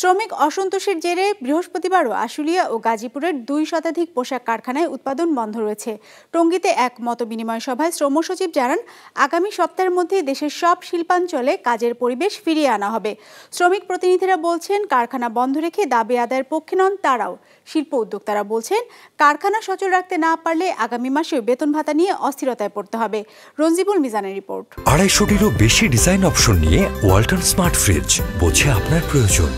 শ্রমিক অসন্তোষের জেরে বৃহস্পতিবারও আশুলিয়া ও গাজীপুরের 2 শতাধিক পোশাক কারখানায় উৎপাদন বন্ধ রয়েছে। টঙ্গীতে এক মতবিনিময় সভায় শ্রম সচিব জানান, আগামী সপ্তাহের মধ্যে দেশের সব শিল্পাঞ্চলে কাজের পরিবেশ ফিরিয়ে আনা হবে। শ্রমিক প্রতিনিধিরা বলছেন, কারখানা বন্ধ রেখে দাবি আদায়ের পক্ষে নন তারাও। শিল্প উদ্যোক্তারা বলছেন, কারখানা সচল রাখতে না পারলে আগামী মাসেও বেতন ভাতা নিয়ে অস্থিরতায় পড়তে হবে। রঞ্জিবুল মিজানের রিপোর্ট। 250-টিরও বেশি ডিজাইন অপশন নিয়ে ওয়ালটন স্মার্ট ফ্রিজ, বোঝে আপনার প্রয়োজন।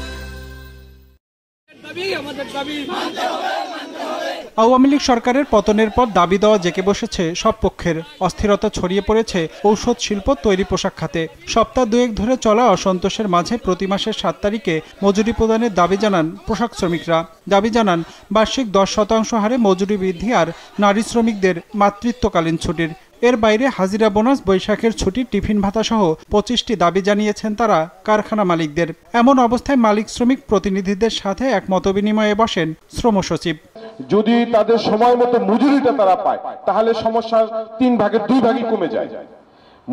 আওয়ামী লীগ সরকারের পতনের পর দাবি দেওয়া জেঁকে বসেছে সব পক্ষের। অস্থিরতা ছড়িয়ে পড়েছে ঔষধ শিল্প, তৈরি পোশাক খাতে। সপ্তাহ দুয়েক ধরে চলা অসন্তোষের মাঝে প্রতি মাসের 7 তারিখে মজুরি প্রদানের দাবি জানান পোশাক শ্রমিকরা। দাবি জানান বার্ষিক 10% হারে মজুরি বৃদ্ধি আর নারী শ্রমিকদের মাতৃত্বকালীন ছুটির। এর বাইরে হাজিরা বোনাস, বৈশাখের ছুটি, টিফিন ভাতা সহ 25টি দাবি জানিয়েছেন তারা কারখানা মালিকদের। এমন অবস্থায় মালিক শ্রমিক প্রতিনিধিদের সাথে এক মতবিনিময়ে বসেন শ্রম সচিব। যদি তাদের সময় মতো মজুরিটা তারা পায়, তাহলে সমস্যা 3 ভাগের 2 ভাগই কমে যায়।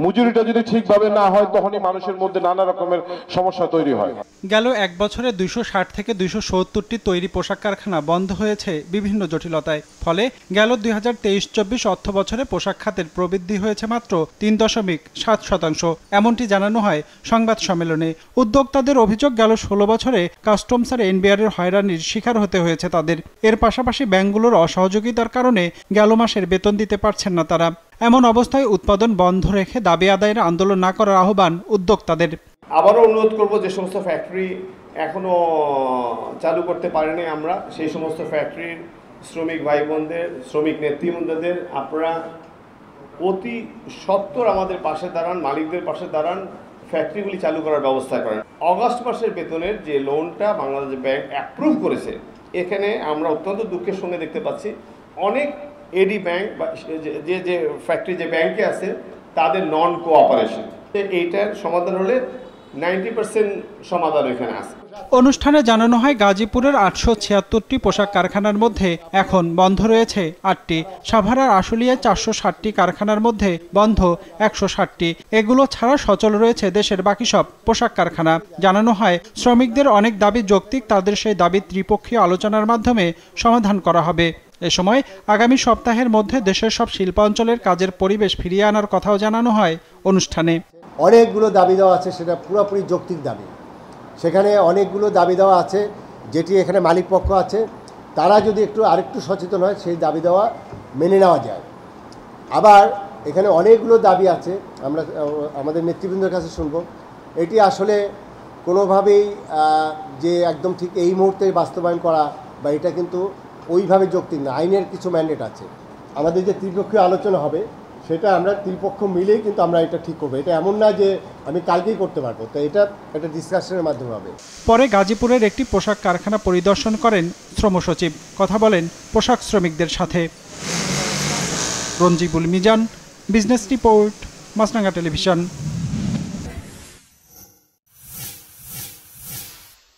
মজুরিটা যদি ঠিকভাবে না হয়, তখনই মানুষের মধ্যে নানা রকমের সমস্যা তৈরি হয়। গেল এক বছরে 260 থেকে 270টি তৈরি পোশাক কারখানা বন্ধ হয়েছে বিভিন্ন জটিলতায়। ফলে গেল 2023-24 অর্থ বছরে পোশাক খাতের প্রবৃদ্ধি হয়েছে মাত্র 3.7%। এমনটি জানানো হয় সংবাদ সম্মেলনে। উদ্যোক্তাদের অভিযোগ, গেল 16 বছরে কাস্টমস আর এনবিআরের হয়রানির শিকার হতে হয়েছে তাদের। এর পাশাপাশি ব্যাংকগুলোর অসহযোগিতার কারণে গেল মাসের বেতন দিতে পারছেন না তারা। এমন অবস্থায় উৎপাদন বন্ধ রেখে দাবি আদায়ের আন্দোলন না করার আহ্বান উদ্যোক্তাদের। আবারও অনুরোধ করব, যে সমস্ত ফ্যাক্টরি এখনো চালু করতে পারেনি, আমরা সেই সমস্ত ফ্যাক্টরির শ্রমিক ভাই বোনদের, শ্রমিক নেতৃবৃন্দদের আপনারা অতি সত্বর আমাদের পাশে দাঁড়ান, মালিকদের পাশে দাঁড়ান, ফ্যাক্টরিগুলি চালু করার ব্যবস্থা করেন। অগাস্ট মাসের বেতনের যে লোনটা বাংলাদেশ ব্যাংক অ্যাপ্রুভ করেছে, এখানে আমরা অত্যন্ত দুঃখের সঙ্গে দেখতে পাচ্ছি অনেক এডি ব্যাংক বা যে ফ্যাক্টরি যে ব্যাংকে আছে তাদের নন কোঅপারেশন। এইটার সমাধান হলে 90% সমাধান এখানে আছে। অনুষ্ঠানে জানানো হয়, গাজীপুরের 876টি পোশাক কারখানার মধ্যে এখন বন্ধ রয়েছে 8টি। সাভারের আশুলিয়ায় 460টি কারখানার মধ্যে বন্ধ 160টি। এগুলো ছাড়া সচল রয়েছে দেশের বাকি সব পোশাক কারখানা। জানানো হয়, শ্রমিকদের অনেক দাবি যৌক্তিক, তাদের সেই দাবি ত্রিপক্ষীয় আলোচনার মাধ্যমে সমাধান করা হবে। এ সময় আগামী সপ্তাহের মধ্যে দেশের সব শিল্পাঞ্চলের কাজের পরিবেশ ফিরিয়ে আনার কথাও জানানো হয় অনুষ্ঠানে। অনেকগুলো দাবি দেওয়া আছে, সেটা পুরোপুরি যৌক্তিক দাবি। সেখানে অনেকগুলো দাবি দেওয়া আছে, যেটি এখানে মালিক পক্ষ আছে, তারা যদি আরেকটু সচেতন হয়, সেই দাবি দেওয়া মেনে নেওয়া যায়। আবার এখানে অনেকগুলো দাবি আছে, আমরা আমাদের নেতৃবৃন্দের কাছে শুনব। এটি আসলে কোনোভাবেই যে একদম ঠিক এই মুহূর্তে বাস্তবায়ন করা বা এটা কিন্তু ওইভাবে যৌক্তিক না। আইনের কিছু ম্যান্ডেট আছে। আমাদের যে ত্রিপক্ষীয় আলোচনা হবে, সেটা আমরা ত্রিপক্ষ মিলেই কিন্তু আমরা এটা ঠিক করবো। এটা এমন না যে আমি কালকেই করতে পারবো, তো এটা একটা ডিসকাশনের মাধ্যমে হবে। পরে গাজীপুরের একটি পোশাক কারখানা পরিদর্শন করেন শ্রম সচিব, কথা বলেন পোশাক শ্রমিকদের সাথে। রঞ্জিবুল মিজান, বিজনেস রিপোর্ট, মাছরাঙা টেলিভিশন।